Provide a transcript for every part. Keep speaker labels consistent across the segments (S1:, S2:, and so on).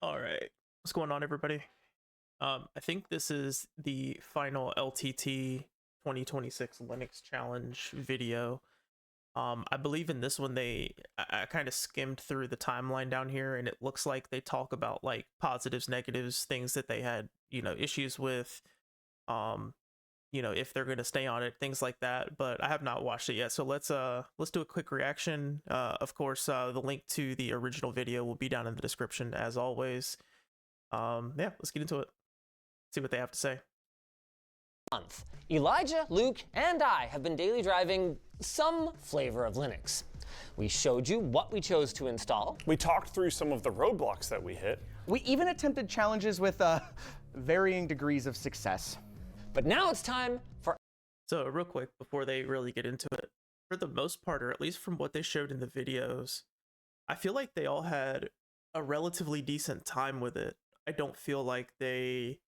S1: All right. What's going on, everybody? I think this is the final LTT 2026 Linux Challenge video. I believe in this one I kind of skimmed through the timeline down here, and it looks like they talk about like positives, negatives, things that they had, issues with. Um, if they're going to stay on it, things like that. But I have not watched it yet, so let's do a quick reaction. Of course, the link to the original video will be down in the description as always. Yeah, let's get into it. See what they have to say.
S2: Month. Elijah, Luke, and I have been daily driving some flavor of Linux. We showed you what we chose to install.
S3: We talked through some of the roadblocks that we hit.
S4: We even attempted challenges with varying degrees of success.
S2: But now it's time for...
S1: So real quick, before they really get into it, for the most part, or at least from what they showed in the videos, I feel like they all had a relatively decent time with it. I don't feel like they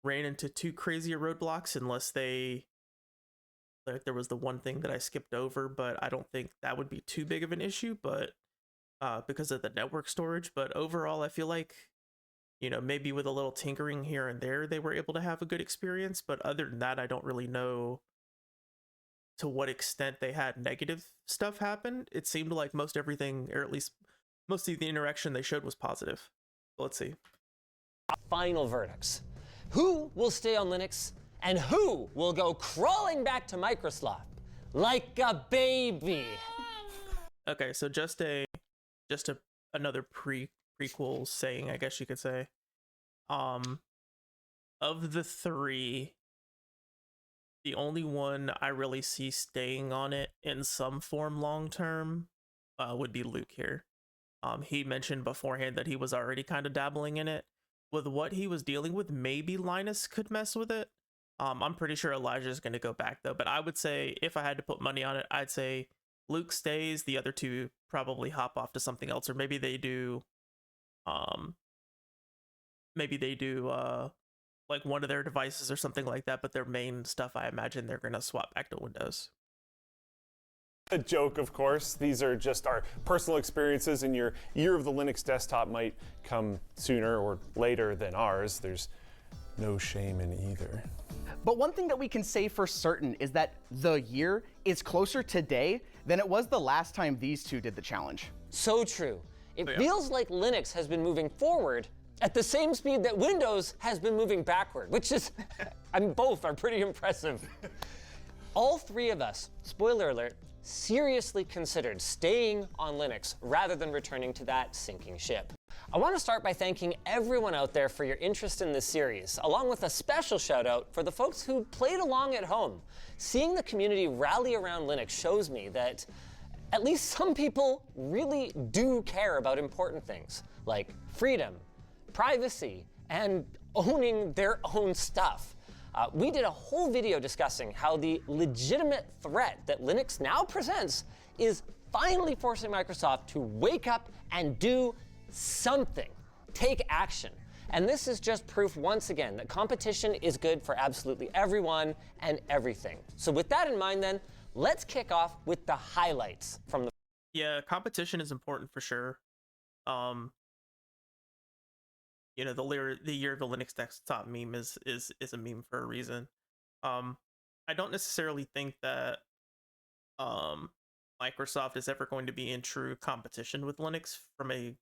S1: ran into too crazy roadblocks unless there was the one thing that I skipped over, but I don't think that would be too big of an issue, but because of the network storage. But overall, I feel like, maybe with a little tinkering here and there, they were able to have a good experience. But other than that, I don't really know to what extent they had negative stuff happen. It seemed like most everything, or at least most of the interaction they showed, was positive. Let's see.
S2: Final verdicts. Who will stay on Linux and who will go crawling back to Microsoft like a baby?
S1: Okay, so just another prequel saying, I guess you could say. Of the three, the only one I really see staying on it in some form long term would be Luke here. He mentioned beforehand that he was already kind of dabbling in it. With what he was dealing with, maybe Linus could mess with it. I'm pretty sure Elijah is going to go back though, but I would say if I had to put money on it, I'd say Luke stays, the other two probably hop off to something else, or maybe they do like one of their devices or something like that, but their main stuff, I imagine they're going to swap back to Windows.
S3: A joke, of course. These are just our personal experiences, and your year of the Linux desktop might come sooner or later than ours. There's no shame in either.
S4: But one thing that we can say for certain is that the year is closer today than it was the last time these two did the challenge.
S2: So true. It feels like Linux has been moving forward at the same speed that Windows has been moving backward, which is, both are pretty impressive. All three of us, spoiler alert, seriously considered staying on Linux rather than returning to that sinking ship. I want to start by thanking everyone out there for your interest in this series, along with a special shout out for the folks who played along at home. Seeing the community rally around Linux shows me that at least some people really do care about important things like freedom, privacy, and owning their own stuff. We did a whole video discussing how the legitimate threat that Linux now presents is finally forcing Microsoft to wake up and do something, take action. And this is just proof once again that competition is good for absolutely everyone and everything. So with that in mind then, let's kick off with the highlights from the...
S1: Yeah, competition is important for sure. The year of the Linux desktop meme is a meme for a reason. I don't necessarily think that Microsoft is ever going to be in true competition with Linux from a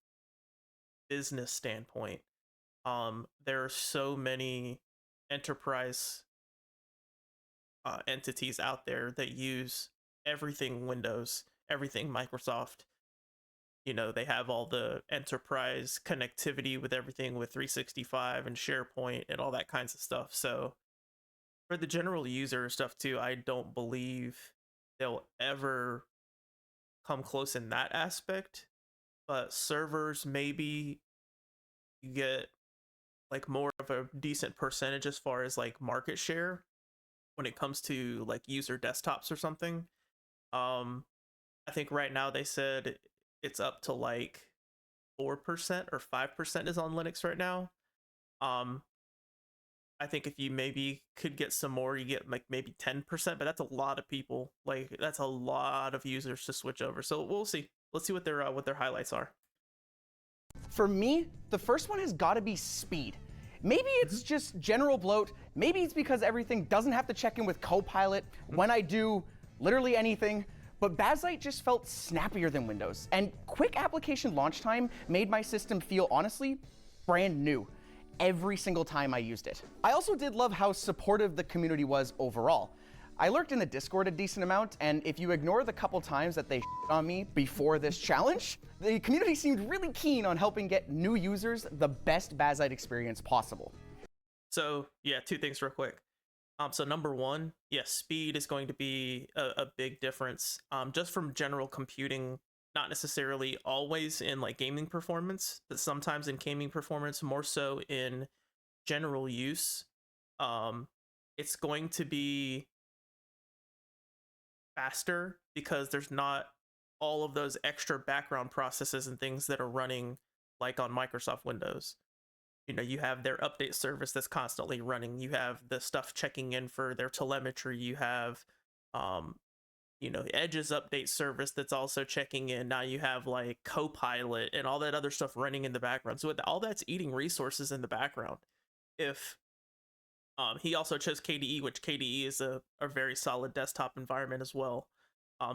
S1: business standpoint. There are so many enterprise entities out there that use everything Windows, everything Microsoft. They have all the enterprise connectivity with everything with 365 and SharePoint and all that kinds of stuff. So for the general user stuff too, I don't believe they'll ever come close in that aspect. But servers, maybe you get like more of a decent percentage as far as like market share when it comes to like user desktops or something. I think right now they said it's up to like 4% or 5% is on Linux right now. I think if you maybe could get some more, you get like maybe 10%, but that's a lot of people. Like that's a lot of users to switch over. So we'll see. Let's see what their highlights are.
S4: For me, the first one has got to be speed. Maybe it's just general bloat. Maybe it's because everything doesn't have to check in with Copilot when I do literally anything. But Bazite just felt snappier than Windows. And quick application launch time made my system feel, honestly, brand new every single time I used it. I also did love how supportive the community was overall. I lurked in the Discord a decent amount, and if you ignore the couple times that they shit on me before this challenge, the community seemed really keen on helping get new users the best Bazite experience possible.
S1: So yeah, two things real quick. So number one, yes, speed is going to be a big difference. Just from general computing, not necessarily always in like gaming performance, but sometimes in gaming performance, more so in general use. It's going to be faster because there's not all of those extra background processes and things that are running like on Microsoft Windows. You know, you have their update service that's constantly running. You have the stuff checking in for their telemetry. You have, you know, Edge's update service that's also checking in. Now you have like Copilot and all that other stuff running in the background. So all that's eating resources in the background. If he also chose KDE, which KDE is a very solid desktop environment as well.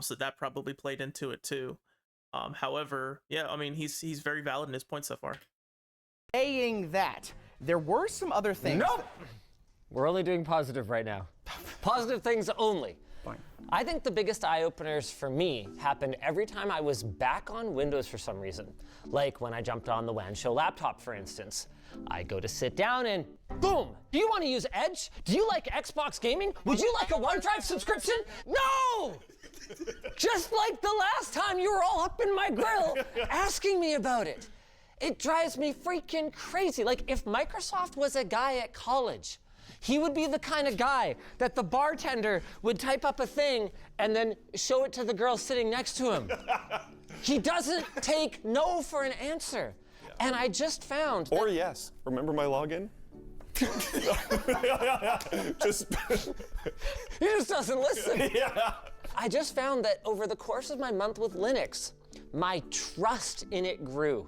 S1: So that probably played into it too. However, yeah, I mean, he's very valid in his points so far.
S4: Saying that, there were some other things.
S2: Nope. We're only doing positive right now. Positive things only.
S4: Fine.
S2: I think the biggest eye-openers for me happened every time I was back on Windows for some reason. Like when I jumped on the WAN Show laptop, for instance. I go to sit down and boom! Do you want to use Edge? Do you like Xbox gaming? Would you like a OneDrive subscription? No! Just like the last time you were all up in my grill asking me about it. It drives me freaking crazy. Like if Microsoft was a guy at college, he would be the kind of guy that the bartender would type up a thing and then show it to the girl sitting next to him. He doesn't take no for an answer. And I just found
S3: Or yes. Remember my login? Just
S2: he just doesn't listen.
S3: yeah.
S2: I just found that over the course of my month with Linux, my trust in it grew.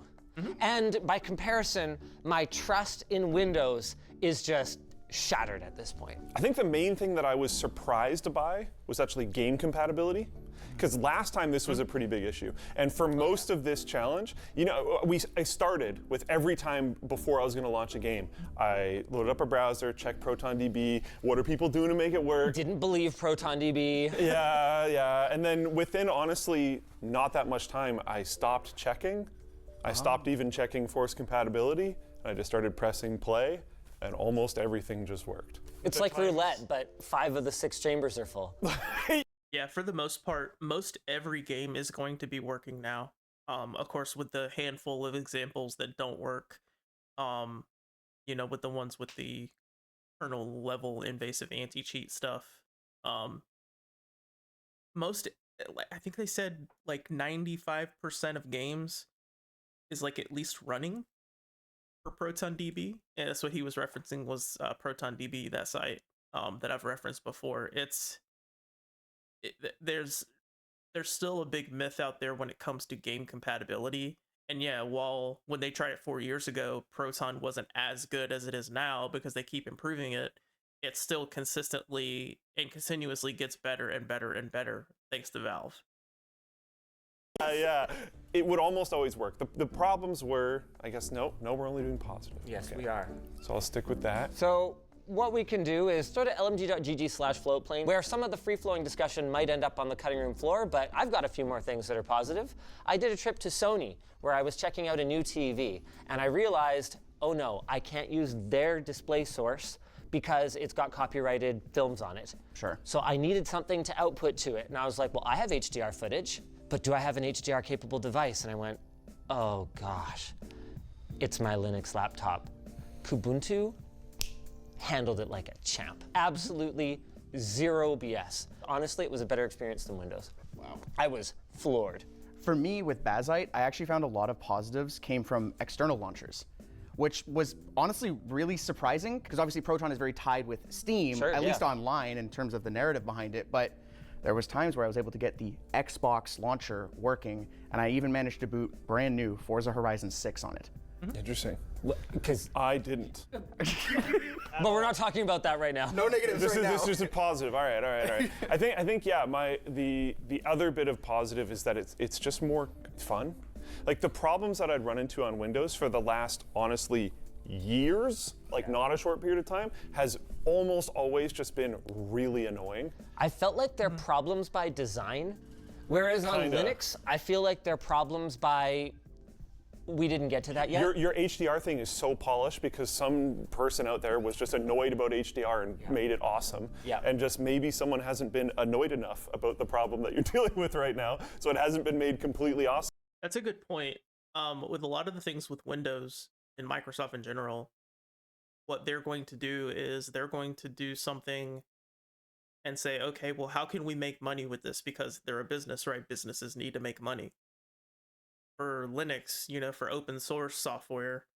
S2: And by comparison, my trust in Windows is just shattered at this point.
S3: I think the main thing that I was surprised by was actually game compatibility. Because last time this was a pretty big issue. And for most of this challenge, you know, I started with every time before I was gonna launch a game, I loaded up a browser, checked ProtonDB, what are people doing to make it work?
S2: Didn't believe ProtonDB.
S3: Yeah. And then within, honestly, not that much time, I stopped checking. I stopped even checking force compatibility. I just started pressing play, and almost everything just worked.
S2: It's like roulette, but 5 of the 6 chambers are full.
S1: Yeah, for the most part, most every game is going to be working now. Of course, with the handful of examples that don't work, you know, with the ones with the kernel level invasive anti-cheat stuff. Most, I think they said like 95% of games is like at least running for ProtonDB. And that's what he was referencing was ProtonDB, that site that I've referenced before. There's still a big myth out there when it comes to game compatibility. And yeah, when they tried it 4 years ago, Proton wasn't as good as it is now because they keep improving it. It still consistently and continuously gets better and better and better thanks to Valve.
S3: Yeah, it would almost always work. The problems were, I guess, no, we're only doing positive.
S2: Yes,
S3: Okay.
S2: we are.
S3: So I'll stick with that.
S2: So what we can do is go to lmg.gg/floatplane, where some of the free-flowing discussion might end up on the cutting room floor, but I've got a few more things that are positive. I did a trip to Sony, where I was checking out a new TV, and I realized, oh no, I can't use their display source because it's got copyrighted films on it.
S4: Sure.
S2: So I needed something to output to it, and I was like, well, I have HDR footage, but do I have an HDR-capable device? And I went, oh gosh, it's my Linux laptop. Kubuntu handled it like a champ. Absolutely zero BS. Honestly, it was a better experience than Windows.
S4: Wow.
S2: I was floored.
S4: For me, with Bazite, I actually found a lot of positives came from external launchers, which was honestly really surprising because obviously Proton is very tied with Steam,
S2: Sure,
S4: at
S2: yeah.
S4: least online in terms of the narrative behind it. But There was times where I was able to get the Xbox launcher working, and I even managed to boot brand new Forza Horizon 6 on it.
S3: Interesting.
S2: Because
S3: I didn't.
S2: but we're not talking about that right now.
S4: No negatives
S3: This is a positive. All right. I think yeah. The other bit of positive is that it's just more fun. Like the problems that I'd run into on Windows for the last honestly years, like not a short period of time, has almost always just been really annoying.
S2: I felt like they're problems by design, whereas on
S3: Kinda.
S2: Linux, I feel like they're problems by we didn't get to that yet.
S3: Your HDR thing is so polished because some person out there was just annoyed about HDR and made it awesome.
S2: Yeah.
S3: And just maybe someone hasn't been annoyed enough about the problem that you're dealing with right now, so it hasn't been made completely awesome.
S1: That's a good point. With a lot of the things with Windows and Microsoft in general, what they're going to do is they're going to do something and say, okay, well, how can we make money with this? Because they're a business, right? Businesses need to make money. For Linux, for open source software,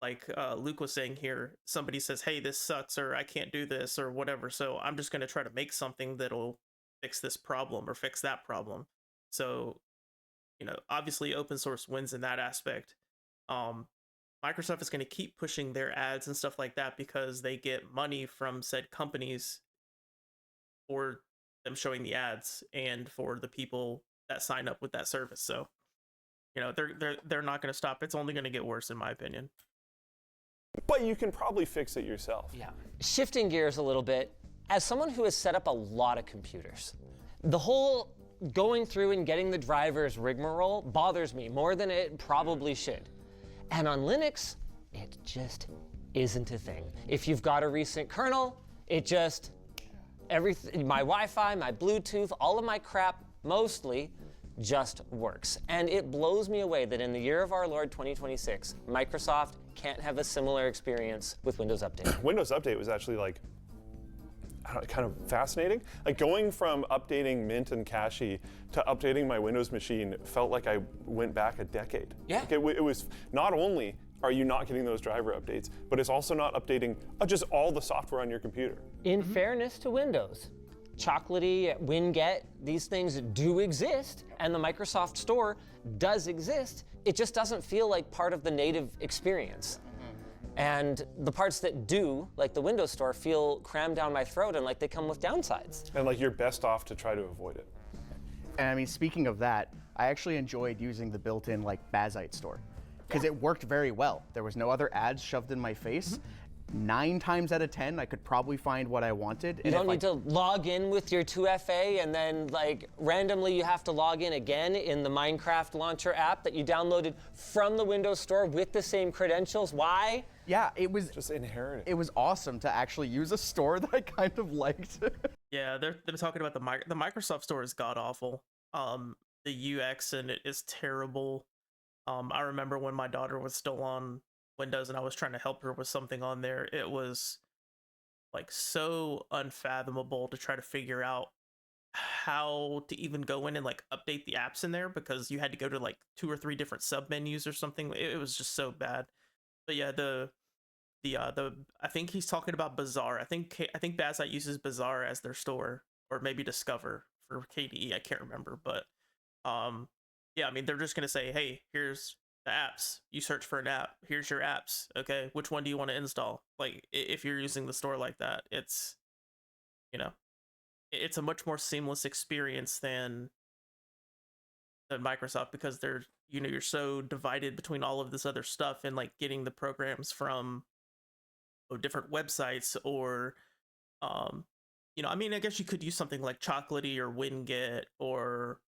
S1: like Luke was saying here, somebody says, hey, this sucks, or I can't do this, or whatever. So I'm just going to try to make something that'll fix this problem or fix that problem. So, obviously open source wins in that aspect. Microsoft is going to keep pushing their ads and stuff like that because they get money from said companies for them showing the ads and for the people that sign up with that service. So, they're not going to stop. It's only going to get worse, in my opinion.
S3: But you can probably fix it yourself.
S2: Yeah. Shifting gears a little bit, as someone who has set up a lot of computers, the whole going through and getting the driver's rigmarole bothers me more than it probably should. And on Linux, it just isn't a thing. If you've got a recent kernel, it just, everything, my Wi-Fi, my Bluetooth, all of my crap, mostly, just works. And it blows me away that in the year of our Lord 2026, Microsoft can't have a similar experience with Windows Update.
S3: Windows Update was actually like, kind of fascinating. Like going from updating Mint and Cache to updating my Windows machine felt like I went back a decade.
S2: Yeah.
S3: Like it was not only are you not getting those driver updates, but it's also not updating just all the software on your computer.
S2: In fairness to Windows, Chocolatey, WinGet, these things do exist, and the Microsoft Store does exist. It just doesn't feel like part of the native experience. And the parts that do, like the Windows Store, feel crammed down my throat and like they come with downsides.
S3: And like you're best off to try to avoid it.
S4: And I mean, speaking of that, I actually enjoyed using the built-in Bazite store because it worked very well. There was no other ads shoved in my face. 9 times out of 10, I could probably find what I wanted.
S2: You don't need to log in with your 2FA and then randomly you have to log in again in the Minecraft launcher app that you downloaded from the Windows Store with the same credentials. Why?
S4: Yeah, it was
S3: Just inherit it.
S4: It was awesome to actually use a store that I kind of liked.
S1: Yeah, they're talking about the Microsoft Store is god awful. The UX in it is terrible. I remember when my daughter was still on Windows and I was trying to help her with something on there. It was so unfathomable to try to figure out how to even go in and update the apps in there because you had to go to 2 or 3 different sub menus or something. It was just so bad. But yeah, the I think he's talking about Bazaar. I think Bazite uses Bazaar as their store, or maybe Discover for KDE. I can't remember, but yeah, I mean they're just gonna say, hey, here's the apps. You search for an app. Here's your apps. Okay, which one do you want to install? If you're using the store like that, it's it's a much more seamless experience than Microsoft because they're you're so divided between all of this other stuff and getting the programs from different websites or I mean I guess you could use something like Chocolatey or WinGet or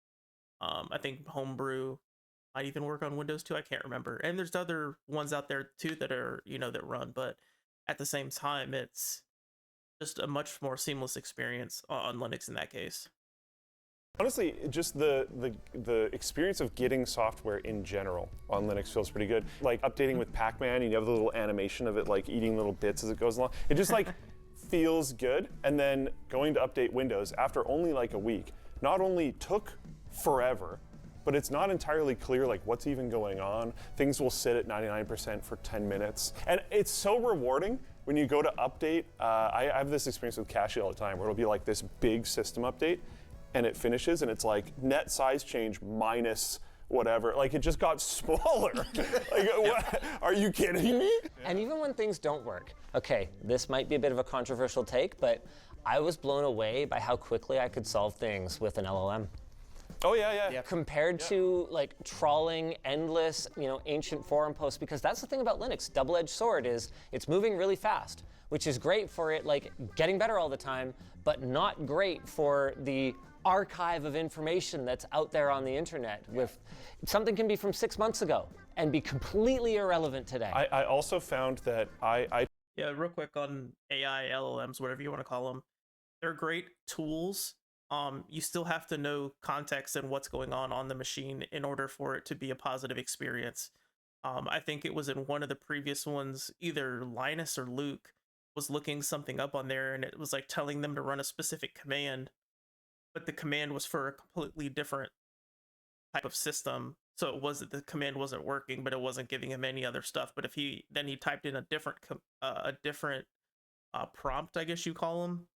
S1: I think Homebrew might even work on Windows too. I can't remember. And there's other ones out there too that are that run, but at the same time it's just a much more seamless experience on Linux in that case.
S3: Honestly, just the experience of getting software in general on Linux feels pretty good. Like updating with Pac-Man, and you have the little animation of it eating little bits as it goes along. It just feels good. And then going to update Windows after only a week, not only took forever, but it's not entirely clear what's even going on. Things will sit at 99% for 10 minutes. And it's so rewarding when you go to update. I have this experience with Cache all the time where it'll be this big system update. and it finishes, and it's like net size change minus whatever. Like, it just got smaller. Like, what? Are you kidding me?
S2: And even when things don't work, okay, this might be a bit of a controversial take, but I was blown away by how quickly I could solve things with an LLM.
S3: Oh, yeah.
S2: Compared to like trawling endless, ancient forum posts, because that's the thing about Linux, double-edged sword is it's moving really fast, which is great for it like getting better all the time, but not great for the archive of information that's out there on the internet. With something can be from 6 months ago and be completely irrelevant today.
S3: I also found that
S1: Yeah, real quick on AI, LLMs, whatever you want to call them. They're great tools. You still have to know context and what's going on the machine in order for it to be a positive experience. I think it was in one of the previous ones, either Linus or Luke was looking something up on there, and it was like telling them to run a specific command, but the command was for a completely different type of system. So it wasn't, the command wasn't working, but it wasn't giving him any other stuff. But if he typed in a different prompt, I guess you call them,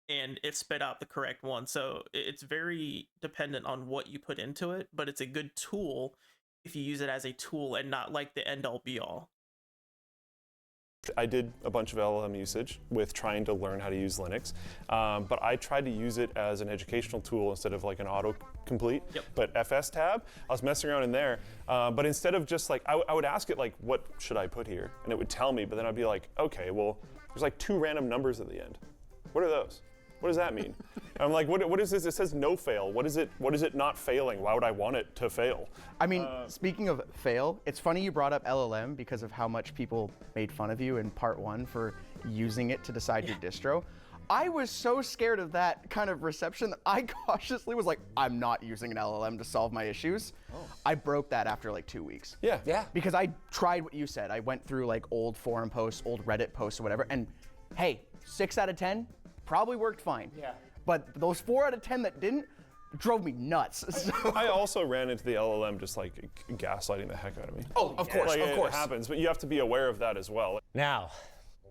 S1: and it spit out the correct one. So it's very dependent on what you put into it, but it's a good tool if you use it as a tool and not like the end all be all.
S3: I did a bunch of LLM usage with trying to learn how to use Linux, but I tried to use it as an educational tool instead of like an autocomplete.
S1: Yep.
S3: But FS tab, I was messing around in there, but instead of just like, I would ask it like, what should I put here? And it would tell me, but then I'd be like, okay, well, there's like 2 random numbers at the end. What are those? What does that mean? I'm like, what is this? It says no fail. What is it not failing? Why would I want it to fail?
S4: I mean, speaking of fail, it's funny you brought up LLM because of how much people made fun of you in part 1 for using it to decide your distro. I was so scared of that kind of reception that I cautiously was like, I'm not using an LLM to solve my issues. I broke that after like 2 weeks.
S3: Yeah.
S4: Because I tried what you said. I went through like old forum posts, old Reddit posts or whatever, and hey, 6 out of 10 probably worked fine.
S2: Yeah.
S4: But those 4 out of 10 that didn't drove me nuts. So.
S3: I also ran into the LLM just like gaslighting the heck out of me.
S4: Oh, of course,
S3: Like,
S4: of course.
S3: It happens, but you have to be aware of that as well.
S2: Now,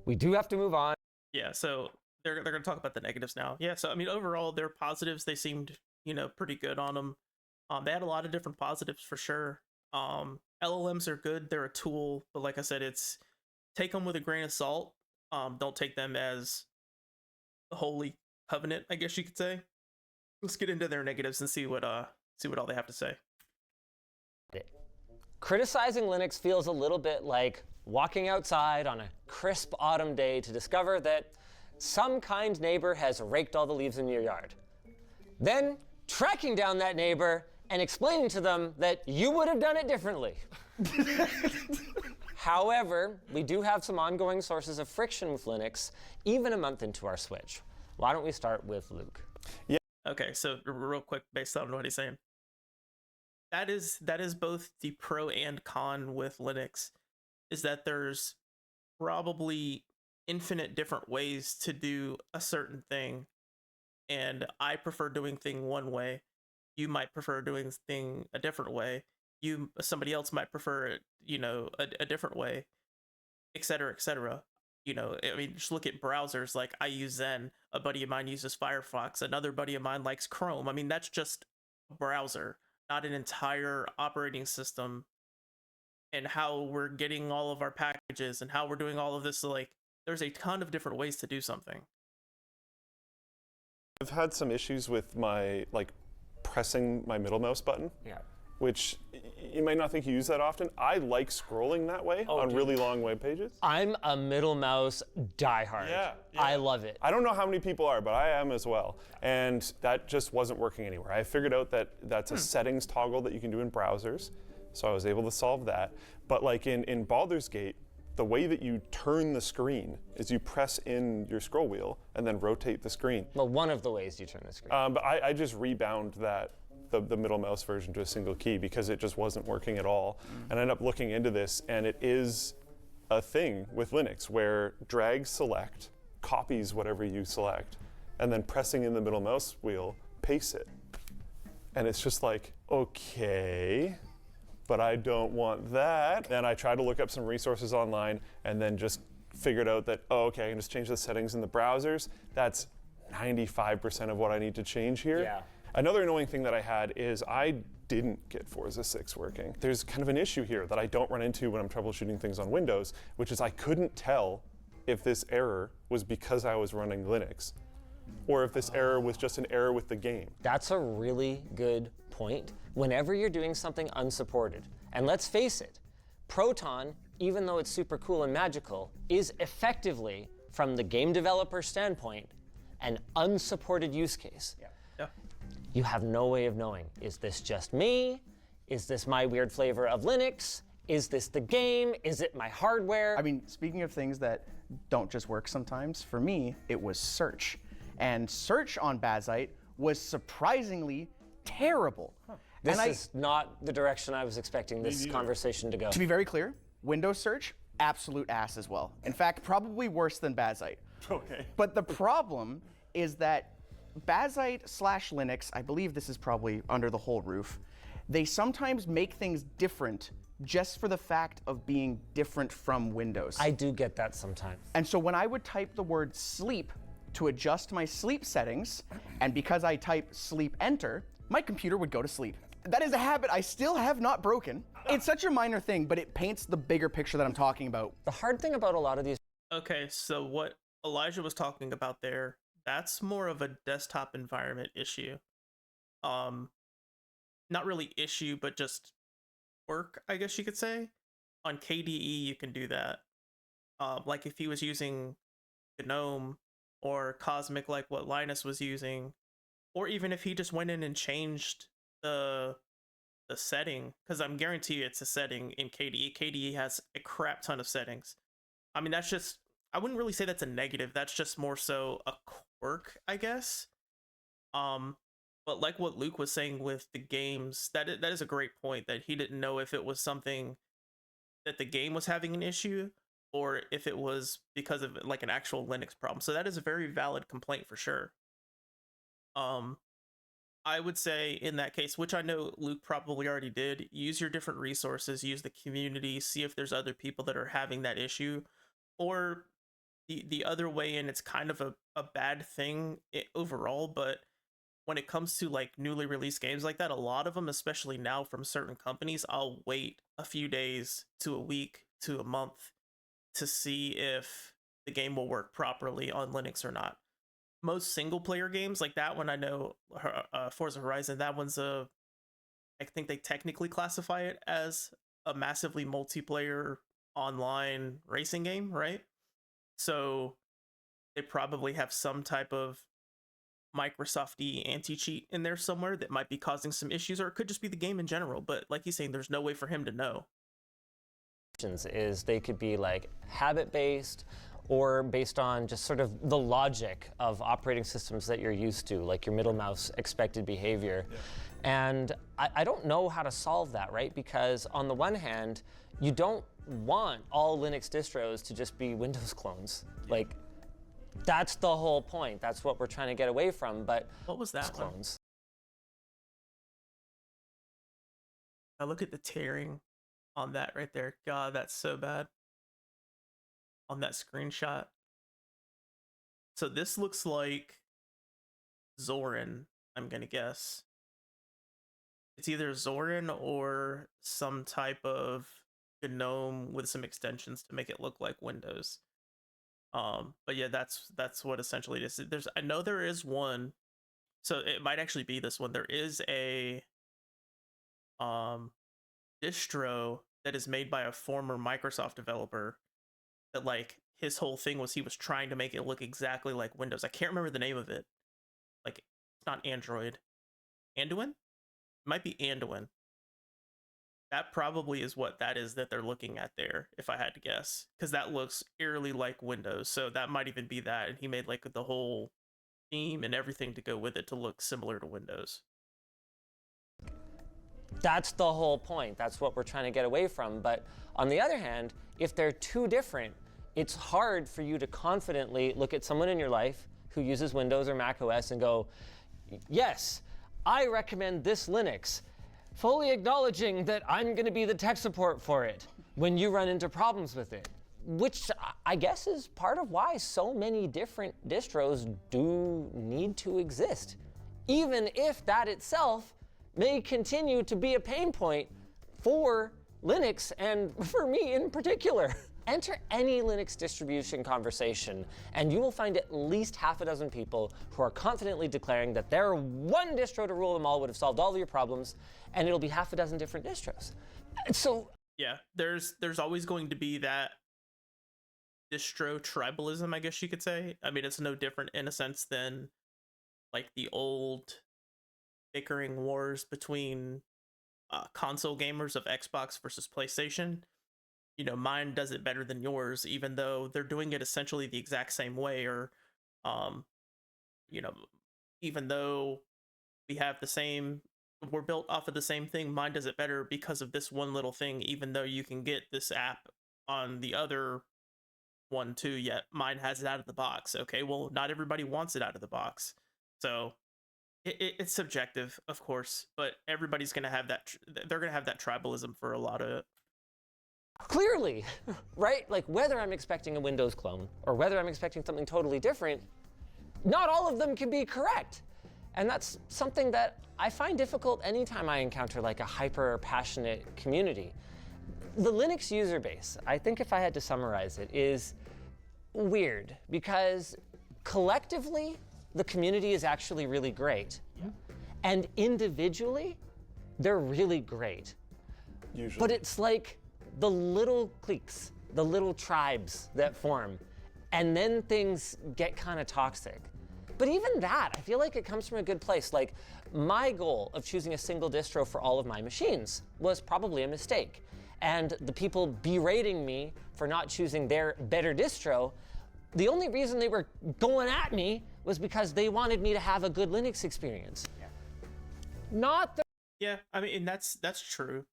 S2: we do have to move on.
S1: Yeah, so they're going to talk about the negatives now. Yeah, so I mean, overall, their positives, they seemed, pretty good on them. They had a lot of different positives for sure. LLMs are good. They're a tool, but like I said, it's take them with a grain of salt. Don't take them as the holy covenant, I guess you could say. Let's get into their negatives and see what all they have to say.
S2: Criticizing Linux feels a little bit like walking outside on a crisp autumn day to discover that some kind neighbor has raked all the leaves in your yard. Then tracking down that neighbor and explaining to them that you would have done it differently. However, we do have some ongoing sources of friction with Linux, even a month into our switch. Why don't we start with Luke?
S3: Yeah.
S1: Okay, so real quick, based on what he's saying. That is both the pro and con with Linux, is that there's probably infinite different ways to do a certain thing. And I prefer doing thing one way. You might prefer doing thing a different way. Somebody else might prefer it, a different way, et cetera, et cetera. I mean, just look at browsers. Like, I use Zen. A buddy of mine uses Firefox. Another buddy of mine likes Chrome. I mean, that's just a browser, not an entire operating system. And how we're getting all of our packages and how we're doing all of this. So, like, there's a ton of different ways to do something.
S3: I've had some issues with my, pressing my middle mouse button.
S2: Yeah.
S3: Which you might not think you use that often. I like scrolling that way on really long web pages.
S2: I'm a middle mouse diehard.
S3: Yeah.
S2: I love it.
S3: I don't know how many people are, but I am as well. And that just wasn't working anywhere. I figured out that that's a settings toggle that you can do in browsers. So I was able to solve that. But like in Baldur's Gate, the way that you turn the screen is you press in your scroll wheel and then rotate the screen.
S2: Well, one of the ways you turn the screen.
S3: But I just rebound the middle mouse version to a single key because it just wasn't working at all. And I ended up looking into this, and it is a thing with Linux where drag select copies whatever you select, and then pressing in the middle mouse wheel pastes it. And it's just like, okay, but I don't want that. Then I tried to look up some resources online and then just figured out that, okay, I can just change the settings in the browsers. That's 95% of what I need to change here.
S2: Yeah.
S3: Another annoying thing that I had is I didn't get Forza 6 working. There's kind of an issue here that I don't run into when I'm troubleshooting things on Windows, which is I couldn't tell if this error was because I was running Linux, or if this error was just an error with the game.
S2: That's a really good point. Whenever you're doing something unsupported, and let's face it, Proton, even though it's super cool and magical, is effectively, from the game developer standpoint, an unsupported use case.
S1: Yeah.
S2: You have no way of knowing, is this just me? Is this my weird flavor of Linux? Is this the game? Is it my hardware?
S4: I mean, speaking of things that don't just work sometimes, for me, it was search. And search on Bazite was surprisingly terrible.
S2: This is not the direction I was expecting this conversation to go.
S4: To be very clear, Windows search, absolute ass as well. In fact, probably worse than Bazite.
S3: Okay.
S4: But the problem is that Bazite/Linux, I believe this is probably under the whole roof, they sometimes make things different just for the fact of being different from Windows.
S2: I do get that sometimes.
S4: And so when I would type the word sleep to adjust my sleep settings, and because I type sleep enter, my computer would go to sleep. That is a habit I still have not broken. It's such a minor thing, but it paints the bigger picture that I'm talking about.
S2: The hard thing about a lot of these
S1: Okay, so what Elijah was talking about there, that's more of a desktop environment issue. Not really issue, but just work, I guess you could say. On KDE, you can do that. Like if he was using GNOME or Cosmic like what Linus was using, or even if he just went in and changed the setting, because I'm guarantee you it's a setting in KDE. KDE has a crap ton of settings. I mean, that's just, I wouldn't really say that's a negative. That's just more so a quirk, I guess. But like what Luke was saying with the games, that is a great point, that he didn't know if it was something that the game was having an issue or if it was because of like an actual Linux problem. So that is a very valid complaint for sure. I would say in that case, which I know Luke probably already did, use your different resources, use the community, see if there's other people that are having that issue. Or the other way in, it's kind of a bad thing overall, but when it comes to like newly released games like that, a lot of them, especially now from certain companies, I'll wait a few days to a week to a month to see if the game will work properly on Linux or not. Most single player games like that one, I know Forza Horizon, that one's I think they technically classify it as a massively multiplayer online racing game, right? So they probably have some type of Microsoft-y anti-cheat in there somewhere that might be causing some issues, or it could just be the game in general. But like he's saying, there's no way for him to know.
S2: is they could be like habit-based or based on just sort of the logic of operating systems that you're used to, like your middle mouse expected behavior. Yeah. And I don't know how to solve that, right? Because on the one hand, you don't want all Linux distros to just be Windows clones. Yeah. Like, that's the whole point. That's what we're trying to get away from, but
S1: what was that
S2: clones?
S1: I look at the tearing on that right there. God, that's so bad. On that screenshot. So this looks like Zorin, I'm gonna guess. It's either Zorin or some type of GNOME with some extensions to make it look like Windows. But yeah, that's what essentially it is. I know there is one, so it might actually be this one. There is a distro that is made by a former Microsoft developer that, like, his whole thing was he was trying to make it look exactly like Windows. I can't remember the name of it. Like, it's not Android. Anduin? It might be Anduin. That probably is what that is that they're looking at there, if I had to guess. Because that looks eerily like Windows, so that might even be that. And he made, like, the whole theme and everything to go with it to look similar to Windows.
S2: That's the whole point. That's what we're trying to get away from. But on the other hand, if they're too different, it's hard for you to confidently look at someone in your life who uses Windows or Mac OS and go, yes, I recommend this Linux, fully acknowledging that I'm going to be the tech support for it when you run into problems with it. Which I guess is part of why so many different distros do need to exist. even if that itself may continue to be a pain point for Linux and for me in particular. Enter any Linux distribution conversation, and you will find at least half a dozen people who are confidently declaring that their one distro to rule them all would have solved all of your problems, and it'll be half a dozen different distros. So
S1: yeah, there's always going to be that distro tribalism, I guess you could say. I mean, it's no different in a sense than like the old bickering wars between console gamers of Xbox versus PlayStation. You know, mine does it better than yours, even though they're doing it essentially the exact same way, or you know, even though we're built off of the same thing, mine does it better because of this one little thing, even though you can get this app on the other one too, yet mine has it out of the box. Okay, well, not everybody wants it out of the box. So it's subjective, of course, but everybody's going to have that, they're going to have that tribalism for a lot of it.
S2: clearly, right? Like whether I'm expecting a Windows clone or whether I'm expecting something totally different, not all of them can be correct. And that's something that I find difficult anytime I encounter like a hyper passionate community. The Linux user base, I think if I had to summarize it, is weird because collectively, the community is actually really great. Yeah. And individually, they're really great.
S3: Usually.
S2: But it's like the little cliques, the little tribes that form, and then things get kind of toxic. But even that, I feel like it comes from a good place. Like, my goal of choosing a single distro for all of my machines was probably a mistake. And the people berating me for not choosing their better distro, the only reason they were going at me was because they wanted me to have a good Linux experience. Yeah. Not the...
S1: Yeah, I mean, that's true.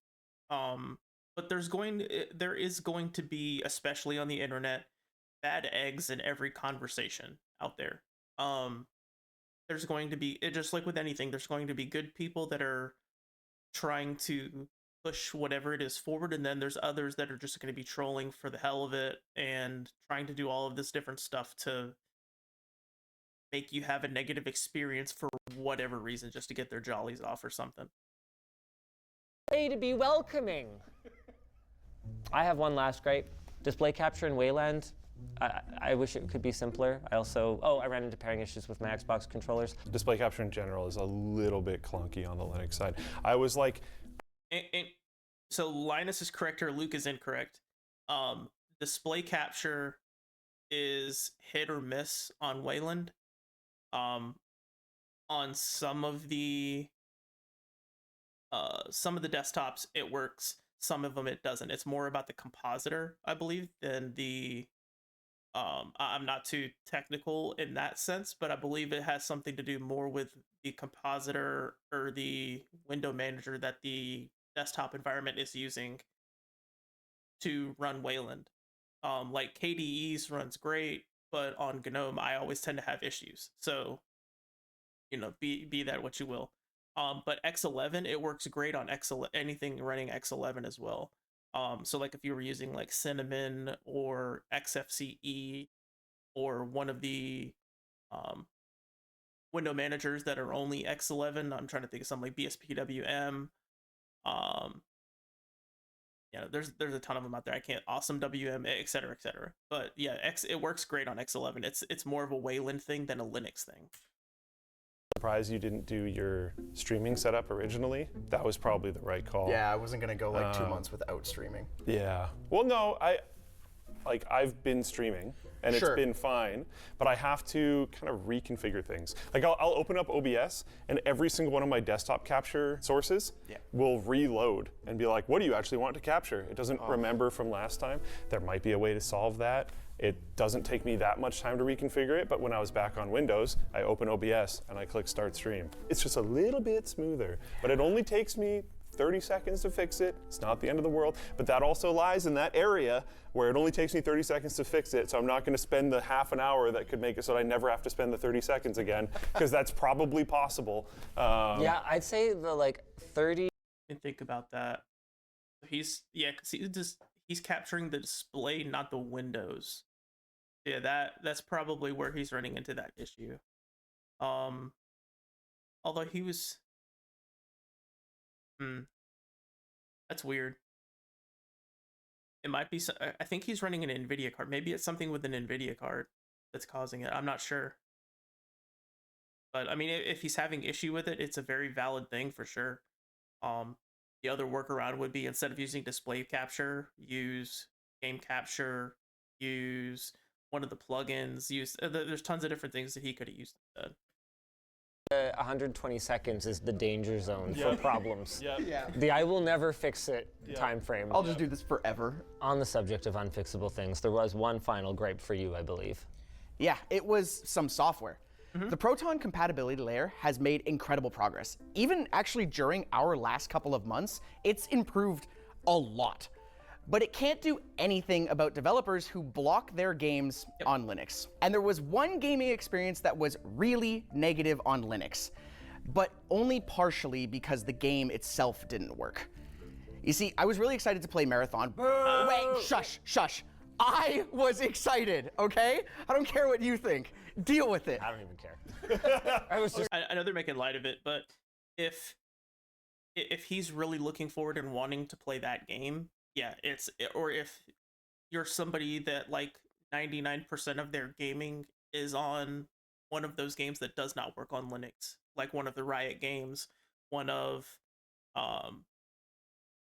S1: But there is going to be, especially on the internet, bad eggs in every conversation out there. There's going to be, just like with anything, there's going to be good people that are trying to push whatever it is forward, and then there's others that are just going to be trolling for the hell of it and trying to do all of this different stuff to make you have a negative experience for whatever reason, just to get their jollies off or something.
S2: Way to be welcoming. I have one last gripe. Display capture in Wayland, I wish it could be simpler. I ran into pairing issues with my Xbox controllers.
S3: Display capture in general is a little bit clunky on the Linux side. I was like...
S1: So Linus is correct or Luke is incorrect. Display capture is hit or miss on Wayland. On some of the desktops it works, some of them it doesn't. It's more about the compositor, I believe, than the I'm not too technical in that sense, but I believe it has something to do more with the compositor or the window manager that the desktop environment is using to run Wayland. Like KDE's runs great, but on GNOME I always tend to have issues. So, you know, be that what you will. But X11, it works great on anything running X11 as well. So like if you were using like Cinnamon or XFCE or one of the window managers that are only X11, I'm trying to think of something like BSPWM. Yeah, there's a ton of them out there. I can't, Awesome WM, etc., etc. But yeah, it works great on X11. It's more of a Wayland thing than a Linux thing.
S3: Surprised you didn't do your streaming setup originally. That was probably the right call.
S4: Yeah, I wasn't gonna go like 2 months without streaming.
S3: Yeah. Well, no, I've been streaming and
S4: Sure.
S3: it's been fine, but I have to kind of reconfigure things. Like I'll open up OBS and every single one of my desktop capture sources will reload and be like, what do you actually want to capture? It doesn't remember from last time. There might be a way to solve that. It doesn't take me that much time to reconfigure it, but when I was back on Windows, I open OBS and I click Start Stream. It's just a little bit smoother, but it only takes me 30 seconds to fix it. It's not the end of the world, but that also lies in that area where it only takes me 30 seconds to fix it, so I'm not gonna spend the half an hour that could make it so that I never have to spend the 30 seconds again, because that's probably possible.
S2: Yeah, I'd say the like 30.
S1: And think about that. Because he's capturing the display, not the windows. Yeah, that's probably where he's running into that issue. Although he was, that's weird. It might be. I think he's running an NVIDIA card. Maybe it's something with an NVIDIA card that's causing it. I'm not sure. But I mean, if he's having issue with it, it's a very valid thing for sure. The other workaround would be, instead of using display capture, use game capture, use one of the plugins. There's tons of different things that he could have used instead.
S2: 120 seconds is the danger zone for problems.
S4: Yeah.
S2: The I will never fix it time frame.
S4: I'll just do this forever.
S2: On the subject of unfixable things, there was one final gripe for you, I believe.
S4: Yeah, it was some software. The Proton compatibility layer has made incredible progress. Even actually during our last couple of months, it's improved a lot. But it can't do anything about developers who block their games on Linux. And there was one gaming experience that was really negative on Linux, but only partially because the game itself didn't work. You see, I was really excited to play Marathon. Wait, shush. I was excited, okay? I don't care what you think. Deal with it.
S2: I don't even care.
S1: I know they're making light of it, but if he's really looking forward and wanting to play that game, yeah, or if you're somebody that like 99% of their gaming is on one of those games that does not work on Linux, like one of the Riot games, one of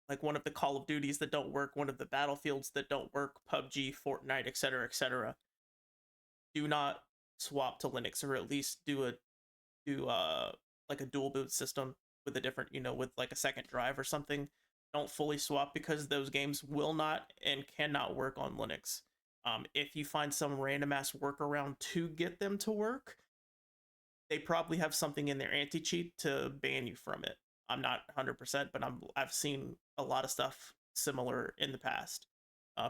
S1: the Call of Duties that don't work, one of the Battlefields that don't work, PUBG, Fortnite, etc., do not swap to Linux, or at least do like a dual boot system with a different, with like a second drive or something. Don't fully swap, because those games will not and cannot work on Linux. If you find some random ass workaround to get them to work, they probably have something in their anti-cheat to ban you from it. I'm not 100%, but I've seen a lot of stuff similar in the past.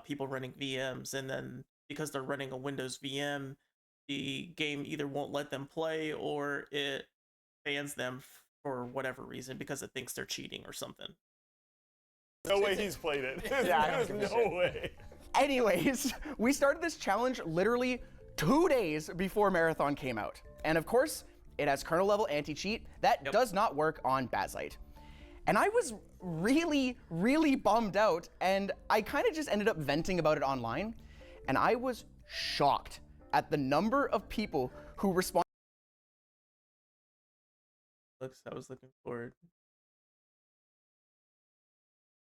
S1: People running VMs, and then because they're running a Windows VM, the game either won't let them play or it bans them for whatever reason because it thinks they're cheating or something.
S3: No way he's played it.
S2: Yeah,
S3: There's no way.
S4: Anyways, we started this challenge literally 2 days before Marathon came out. And of course, it has kernel level anti-cheat that does not work on Bazite. And I was really, really bummed out, and I kind of just ended up venting about it online. And I was shocked at the number of people who responded.
S1: I was looking forward.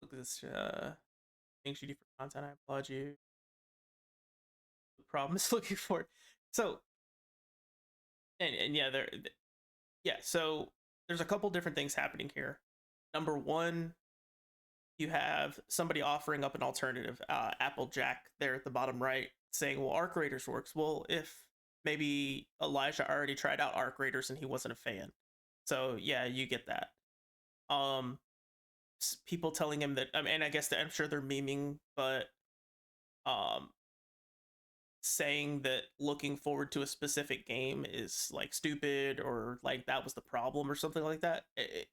S1: Look at this. Thanks, Judy, for content. I applaud you. The problem is looking forward. So, and yeah, so there's a couple different things happening here. Number one, you have somebody offering up an alternative, Applejack there at the bottom right, saying, well, Arc Raiders works. Well, if maybe Elijah already tried out Arc Raiders and he wasn't a fan. So yeah, you get that. People telling him that, and I guess I'm sure they're memeing, but saying that looking forward to a specific game is like stupid, or like that was the problem or something like that.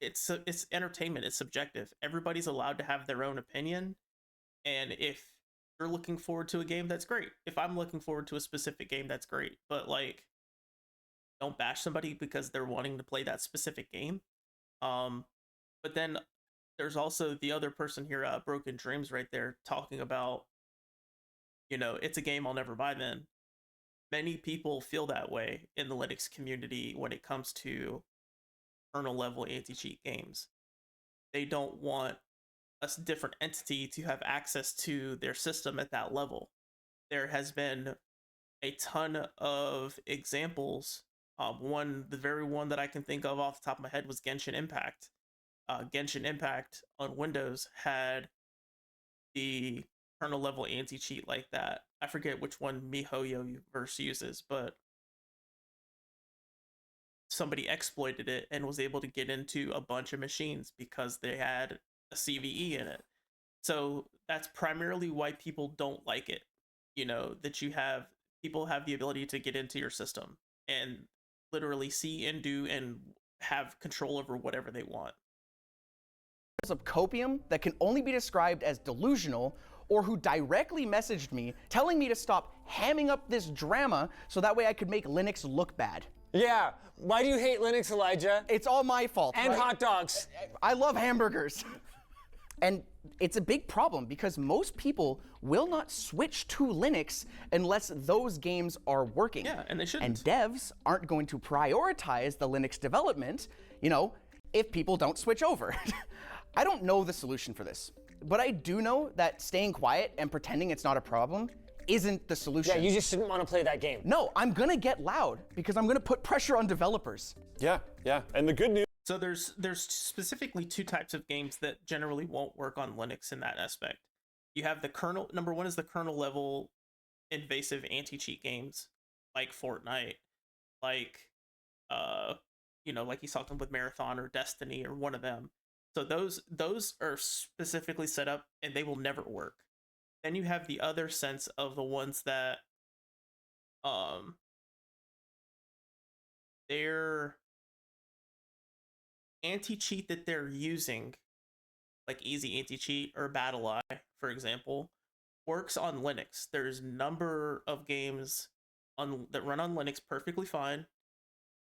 S1: It's entertainment. It's subjective. Everybody's allowed to have their own opinion, and if you're looking forward to a game, that's great. If I'm looking forward to a specific game, that's great. But like, don't bash somebody because they're wanting to play that specific game. But then there's also the other person here, Broken Dreams, right there, talking about, it's a game I'll never buy then. Many people feel that way in the Linux community when it comes to kernel level anti-cheat games. They don't want a different entity to have access to their system at that level. There has been a ton of examples. The very one that I can think of off the top of my head was Genshin Impact. Genshin Impact on Windows had the kernel level anti-cheat like that. I forget which one MiHoYoverse uses, but somebody exploited it and was able to get into a bunch of machines because they had a CVE in it. So that's primarily why people don't like it. That people have the ability to get into your system and literally see and do and have control over whatever they want.
S4: Of copium that can only be described as delusional, or who directly messaged me telling me to stop hamming up this drama so that way I could make Linux look bad.
S2: Yeah. Why do you hate Linux, Elijah?
S4: It's all my fault.
S2: And
S4: right?
S2: hot dogs.
S4: I love hamburgers. And it's a big problem because most people will not switch to Linux unless those games are working.
S1: Yeah, and they shouldn't.
S4: And devs aren't going to prioritize the Linux development, if people don't switch over. I don't know the solution for this, but I do know that staying quiet and pretending it's not a problem isn't the solution.
S2: Yeah, you just shouldn't want to play that game.
S4: No, I'm gonna get loud because I'm gonna put pressure on developers.
S3: Yeah. And the good news.
S1: So there's specifically two types of games that generally won't work on Linux in that aspect. You have the kernel. Number one is the kernel level invasive anti-cheat games like Fortnite, like like he's talking with Marathon or Destiny or one of them. So those are specifically set up and they will never work. Then you have the other sense of the ones that they're anti-cheat that they're using, like easy anti-cheat or BattleEye, for example, works on Linux. There's a number of games that run on Linux perfectly fine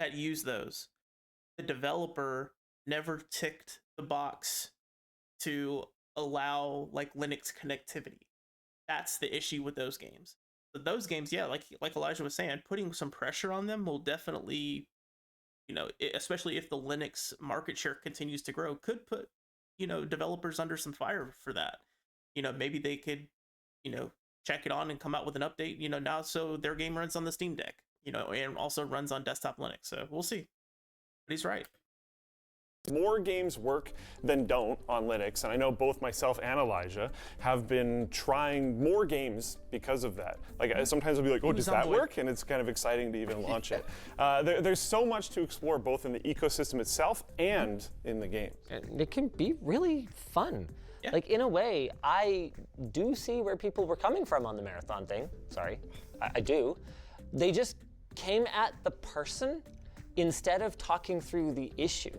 S1: that use those. The developer never ticked the box to allow like Linux connectivity. That's the issue with those games. But those games, yeah, like Elijah was saying, putting some pressure on them will definitely, especially if the Linux market share continues to grow, could put, developers under some fire for that. Maybe they could, check it on and come out with an update, now so their game runs on the Steam Deck, and also runs on desktop Linux. So we'll see. But he's right.
S3: More games work than don't on Linux, and I know both myself and Elijah have been trying more games because of that. Like sometimes I'll be like, "Oh, does that work?" And it's kind of exciting to even launch it. There's so much to explore, both in the ecosystem itself and in the game.
S2: And it can be really fun.
S1: Yeah.
S2: Like in a way, I do see where people were coming from on the Marathon thing. Sorry, I do. They just came at the person instead of talking through the issue.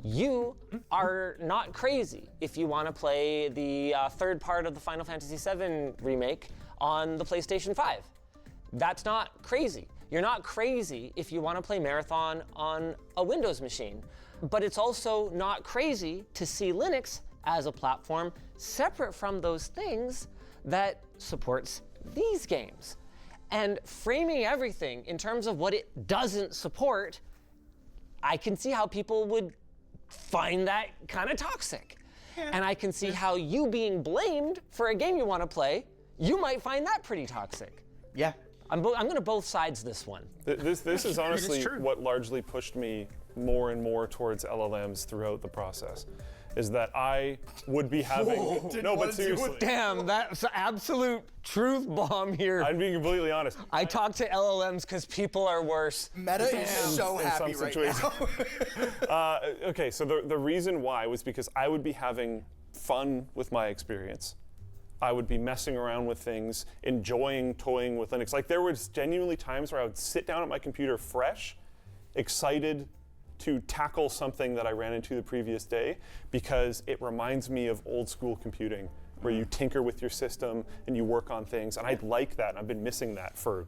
S2: You are not crazy if you want to play the third part of the Final Fantasy VII remake on the PlayStation 5. That's not crazy. You're not crazy if you want to play Marathon on a Windows machine. But it's also not crazy to see Linux as a platform separate from those things that supports these games. And framing everything in terms of what it doesn't support, I can see how people would find that kind of toxic. Yeah. And I can see how you being blamed for a game you want to play, you might find that pretty toxic.
S4: Yeah.
S2: I'm going to both sides this one.
S3: This is honestly what largely pushed me more and more towards LLMs throughout the process. Is that I would be having no, but seriously.
S2: Damn, that's an absolute truth bomb here.
S3: I'm being completely honest.
S2: I talk to LLMs because people are worse.
S5: Meta is so happy right now.
S3: Okay, so the reason why was because I would be having fun with my experience. I would be messing around with things, enjoying toying with Linux. Like there was genuinely times where I would sit down at my computer fresh, excited to tackle something that I ran into the previous day because it reminds me of old school computing where you tinker with your system and you work on things. And I like that. And I've been missing that for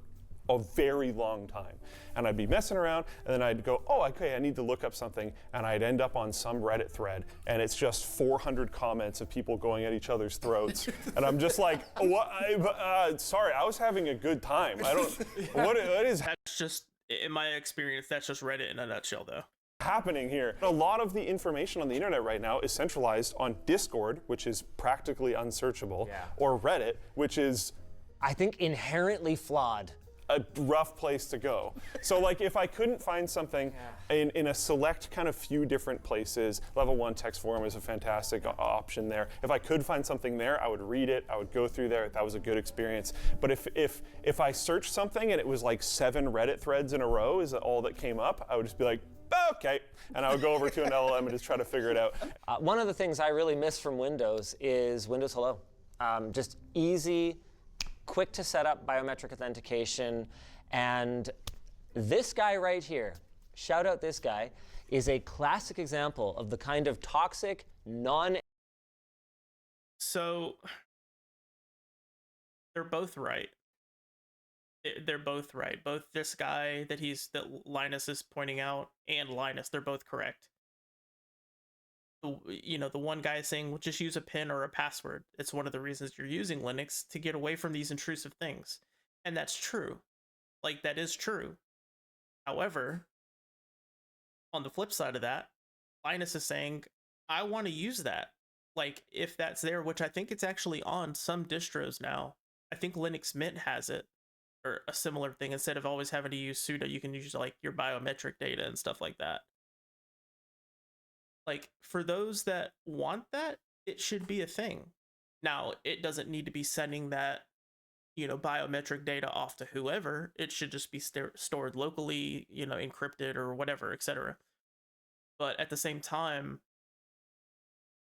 S3: a very long time. And I'd be messing around and then I'd go, oh, okay, I need to look up something. And I'd end up on some Reddit thread and it's just 400 comments of people going at each other's throats. And I'm just like, what? Sorry, I was having a good time. I don't, what is
S1: That's just, in my experience, that's just Reddit in a nutshell, though.
S3: Happening here? A lot of the information on the internet right now is centralized on Discord, which is practically unsearchable, or Reddit, which is,
S2: I think, inherently flawed.
S3: A rough place to go. So like if I couldn't find something in a select kind of few different places, Level 1 text forum is a fantastic option there. If I could find something there, I would read it, I would go through there, that was a good experience. But if I searched something and it was like 7 Reddit threads in a row is all that came up, I would just be like, okay. And I would go over to an LLM and just try to figure it out.
S2: One of the things I really miss from Windows is Windows Hello. Just easy, quick to set up biometric authentication. And this guy right here, shout out this guy, is a classic example of the kind of toxic,
S1: So, they're both right. they're both right. Both this guy that Linus is pointing out and Linus, they're both correct. The one guy is saying, well, just use a PIN or a password. It's one of the reasons you're using Linux, to get away from these intrusive things. And that's true. Like, that is true. However, on the flip side of that, Linus is saying, I want to use that. Like, if that's there, which I think it's actually on some distros now. I think Linux Mint has it, or a similar thing. Instead of always having to use sudo, you can use like your biometric data and stuff like that. Like, for those that want that, it should be a thing. Now, it doesn't need to be sending that, biometric data off to whoever. It should just be stored locally, encrypted or whatever, etc. But at the same time,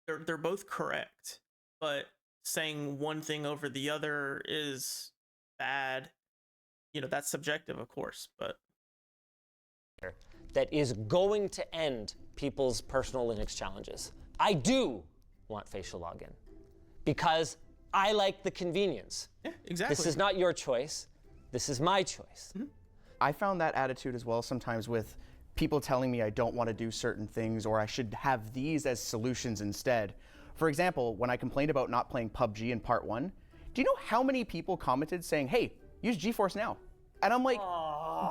S1: they're both correct. But saying one thing over the other is bad. That's subjective, of course, but
S2: that is going to end people's personal Linux challenges. I do want facial login because I like the convenience.
S1: Yeah, exactly.
S2: This is not your choice. This is my choice.
S1: Mm-hmm.
S4: I found that attitude as well sometimes with people telling me I don't want to do certain things or I should have these as solutions instead. For example, when I complained about not playing PUBG in part 1, do you know how many people commented saying, hey, use GeForce Now? And I'm like,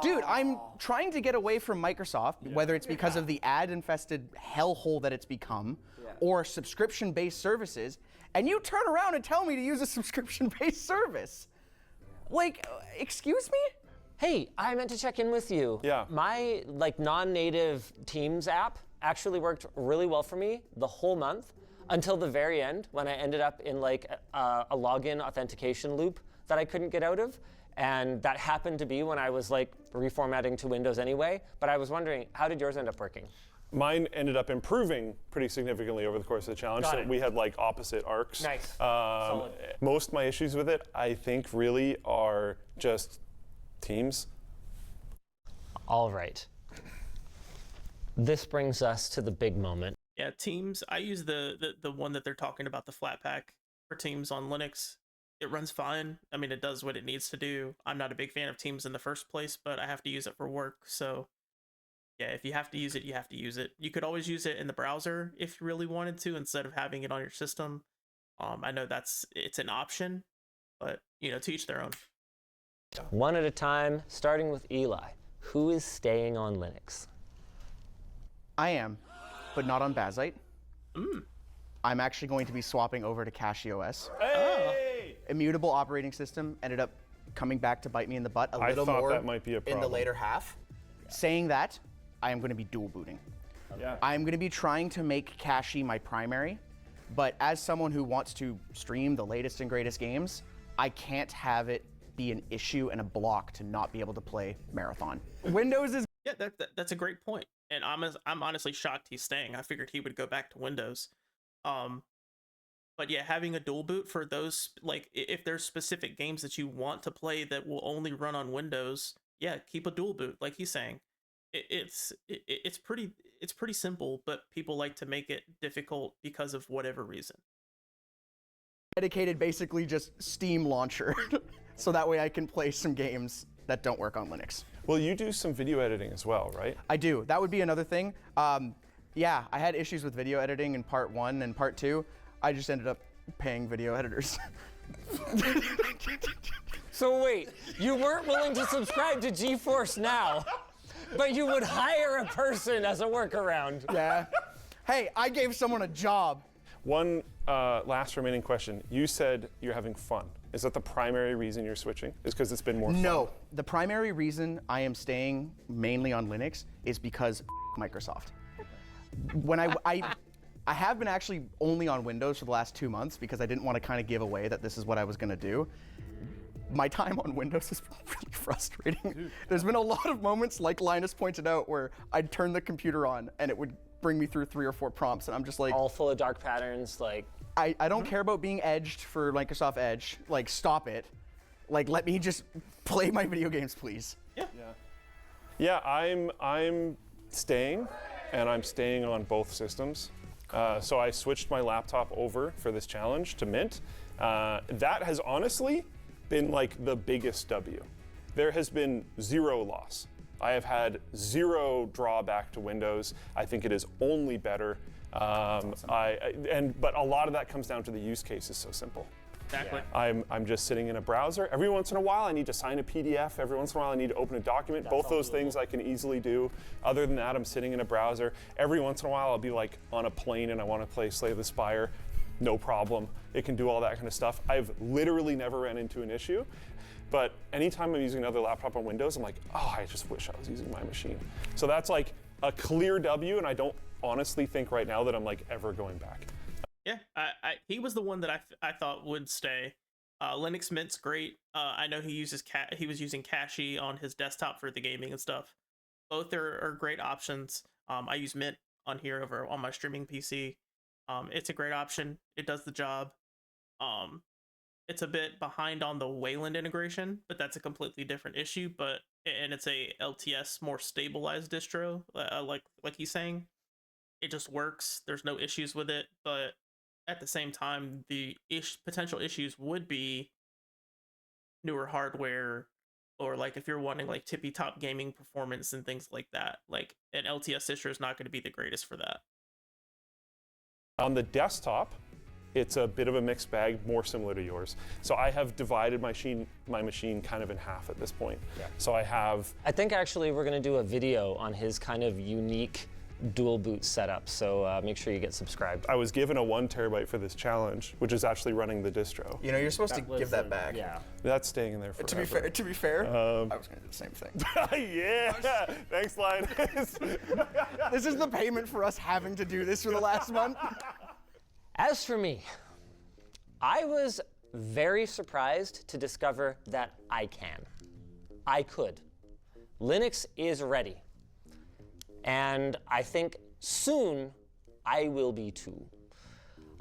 S4: dude, I'm trying to get away from Microsoft, whether it's because of the ad-infested hellhole that it's become, or subscription-based services, and you turn around and tell me to use a subscription-based service. Like, excuse me?
S2: Hey, I meant to check in with you.
S3: Yeah.
S2: My non-native Teams app actually worked really well for me the whole month until the very end when I ended up in a login authentication loop that I couldn't get out of. And that happened to be when I was reformatting to Windows anyway. But I was wondering, how did yours end up working?
S3: Mine ended up improving pretty significantly over the course of the challenge.
S2: Got it.
S3: We had opposite arcs.
S2: Nice. Solid.
S3: Most of my issues with it, I think, really are just Teams.
S2: All right. This brings us to the big moment.
S1: Yeah, Teams. I use the one that they're talking about, the Flatpak for Teams on Linux. It runs fine. I mean, it does what it needs to do. I'm not a big fan of Teams in the first place, but I have to use it for work. So yeah, if you have to use it, you have to use it. You could always use it in the browser if you really wanted to, instead of having it on your system. I know it's an option, but to each their own.
S2: One at a time, starting with Eli. Who is staying on Linux?
S4: I am, but not on Bazite. I'm actually going to be swapping over to CachyOS.
S3: Hey!
S4: Immutable operating system ended up coming back to bite me in the butt a
S3: I
S4: little
S3: thought
S4: more
S3: that might be a
S5: In
S3: problem.
S5: the later half.
S4: Saying that, I am going to be dual booting.
S3: Yeah.
S4: I'm going to be trying to make Cachy my primary, but as someone who wants to stream the latest and greatest games, I can't have it be an issue and a block to not be able to play Marathon. Windows is
S1: Yeah, that's a great point. And I'm honestly shocked he's staying. I figured he would go back to Windows. But yeah, having a dual boot for those, if there's specific games that you want to play that will only run on Windows, yeah, keep a dual boot, like he's saying. It's pretty simple, but people like to make it difficult because of whatever reason.
S4: dedicated basically just Steam launcher, so that way I can play some games that don't work on Linux.
S3: Well, you do some video editing as well, right?
S4: I do. That would be another thing. Yeah, I had issues with video editing in part 1 and part 2. I just ended up paying video editors.
S2: So wait, you weren't willing to subscribe to GeForce Now, but you would hire a person as a workaround.
S4: Yeah. Hey, I gave someone a job.
S3: One last remaining question. You said you're having fun. Is that the primary reason you're switching? Is because it's been more fun?
S4: No, the primary reason I am staying mainly on Linux is because Microsoft. When I have been actually only on Windows for the last 2 months because I didn't want to kind of give away that this is what I was going to do. My time on Windows has been really frustrating. Dude. There's been a lot of moments, like Linus pointed out, where I'd turn the computer on and it would bring me through 3 or 4 prompts, and I'm just like,
S2: all full of dark patterns, like.
S4: I don't care about being edged for Microsoft Edge. Like, stop it. Like, let me just play my video games, please.
S3: Yeah, I'm staying, and I'm staying on both systems. So I switched my laptop over for this challenge to Mint. That has honestly been like the biggest W. there has been zero loss. I have had zero drawback to Windows. I think it is only better. But a lot of that comes down to the use case is so simple.
S1: Exactly.
S3: I'm just sitting in a browser. Every once in a while, I need to sign a PDF. Every once in a while, I need to open a document. Both those things I can easily do. Other than that, I'm sitting in a browser. Every once in a while, I'll be like on a plane and I want to play Slay the Spire. No problem. It can do all that kind of stuff. I've literally never ran into an issue. But anytime I'm using another laptop on Windows, I'm like, oh, I just wish I was using my machine. So that's like a clear W, and I don't honestly think right now that I'm like ever going back.
S1: Yeah, he was the one that I thought would stay. Linux Mint's great. I know he was using Cache on his desktop for the gaming and stuff. Both are great options. I use Mint on here over on my streaming PC. It's a great option. It does the job. It's a bit behind on the Wayland integration, but that's a completely different issue. And it's a LTS more stabilized distro, like he's saying. It just works. There's no issues with it, but at the same time, the potential issues would be newer hardware, or like if you're wanting like tippy top gaming performance and things like that. Like an LTS distro is not going to be the greatest for that.
S3: On the desktop, it's a bit of a mixed bag, more similar to yours. So I have divided my machine kind of in half at this point. Yeah. So I
S2: think actually we're going to do a video on his kind of unique dual boot setup, so make sure you get subscribed.
S3: I was given a 1 terabyte for this challenge, which is actually running the distro.
S5: You know, you're supposed to give that back.
S2: Yeah.
S3: That's staying in there forever.
S5: To be fair, I was going to do the same thing.
S3: Yeah, thanks, Linus.
S4: This is the payment for us having to do this for the last month.
S2: As for me, I was very surprised to discover that I could. Linux is ready. And I think soon I will be too.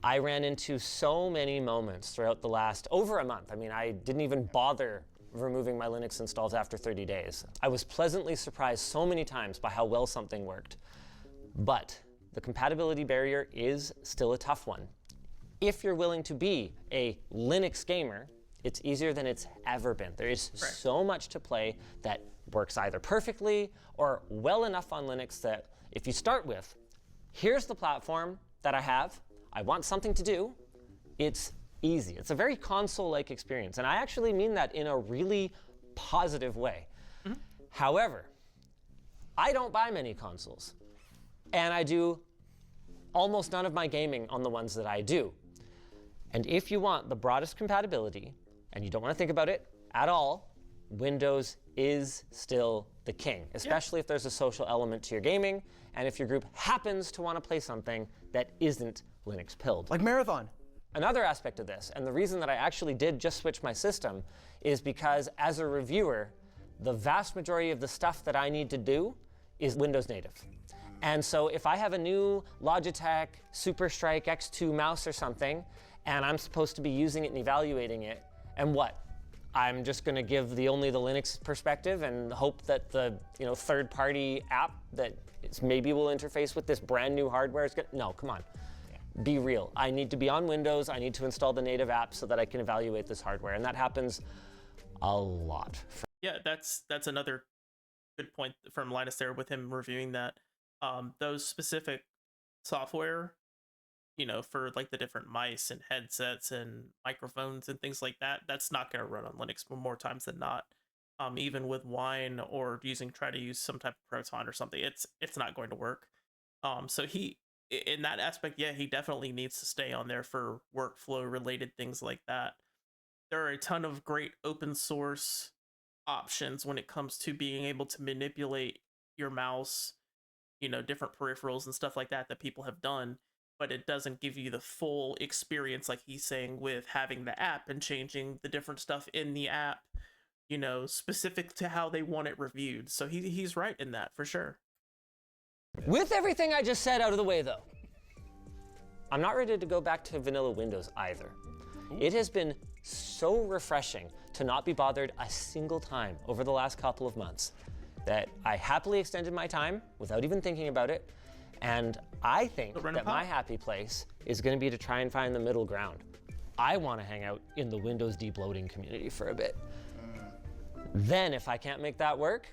S2: I ran into so many moments throughout the last over a month. I mean, I didn't even bother removing my Linux installs after 30 days. I was pleasantly surprised so many times by how well something worked. But the compatibility barrier is still a tough one. If you're willing to be a Linux gamer, it's easier than it's ever been. There is so much to play that works either perfectly or well enough on Linux that if you start with, here's the platform that I have, I want something to do, it's easy. It's a very console-like experience, and I actually mean that in a really positive way. Mm-hmm. However, I don't buy many consoles, and I do almost none of my gaming on the ones that I do. And if you want the broadest compatibility, and you don't want to think about it at all, Windows is still the king, especially if there's a social element to your gaming, and if your group happens to want to play something that isn't Linux pilled.
S4: Like Marathon.
S2: Another aspect of this, and the reason that I actually did just switch my system, is because as a reviewer, the vast majority of the stuff that I need to do is Windows native. And so if I have a new Logitech SuperStrike X2 mouse or something, and I'm supposed to be using it and evaluating it, and what? I'm just going to give only the Linux perspective and hope that the third-party app that maybe will interface with this brand new hardware is good. No, come on. Be real. I need to be on Windows. I need to install the native app so that I can evaluate this hardware, and that happens a lot.
S1: Yeah, that's another good point from Linus there with him reviewing that. Those specific software, for like the different mice and headsets and microphones and things like that, that's not going to run on Linux more times than not. Even with Wine or try to use some type of Proton or something, it's not going to work. So he, in that aspect, yeah, he definitely needs to stay on there for workflow related things like that. There are a ton of great open source options when it comes to being able to manipulate your mouse, different peripherals and stuff like that people have done, but it doesn't give you the full experience like he's saying with having the app and changing the different stuff in the app, specific to how they want it reviewed. So he's right in that for sure.
S2: With everything I just said out of the way though, I'm not ready to go back to vanilla Windows either. It has been so refreshing to not be bothered a single time over the last couple of months that I happily extended my time without even thinking about it. And I think that my happy place is going to be to try and find the middle ground. I want to hang out in the Windows debloating community for a bit. Then if I can't make that work,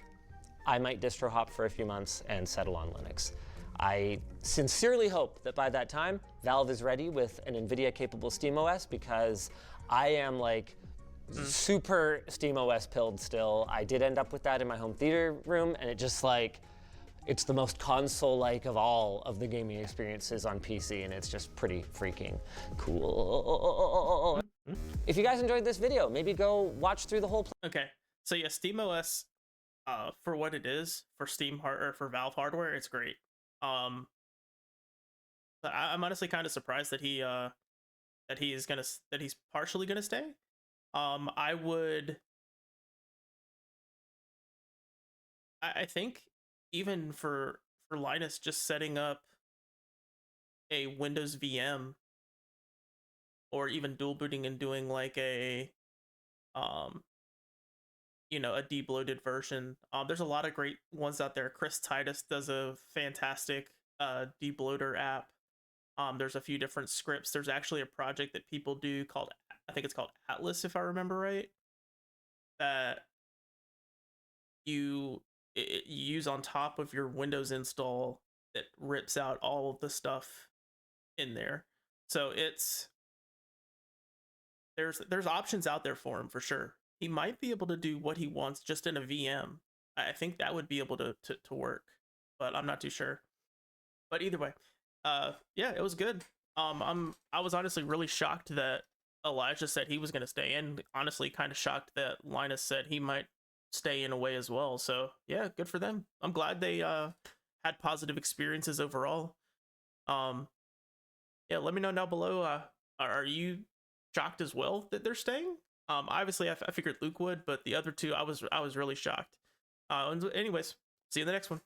S2: I might distro hop for a few months and settle on Linux. I sincerely hope that by that time, Valve is ready with an NVIDIA-capable SteamOS, because I am like super SteamOS pilled still. I did end up with that in my home theater room, and it just like, it's the most console-like of all of the gaming experiences on PC, and it's just pretty freaking cool. If you guys enjoyed this video, maybe go watch through the whole
S1: Okay, so yeah, SteamOS, for what it is, for for Valve hardware, it's great. But I'm honestly kind of surprised that he's partially gonna stay. I think even for Linus, just setting up a Windows VM or even dual booting and doing like a you know, a debloated version. There's a lot of great ones out there. Chris Titus does a fantastic debloater app. There's a few different scripts. There's actually a project that people do called, I think it's called Atlas, if I remember right, that you use on top of your Windows install that rips out all of the stuff in there. So there's options out there for him for sure. He might be able to do what he wants just in a VM. I think that would be able to work, but I'm not too sure. But either way, yeah, it was good. I was honestly really shocked that Elijah said he was going to stay, and honestly kind of shocked that Linus said he might stay in a way as well. So yeah, good for them. I'm glad they had positive experiences overall. Yeah, let me know down below. Are you shocked as well that they're staying? Obviously I figured Luke would, but the other two I was really shocked. Anyways, see you in the next one.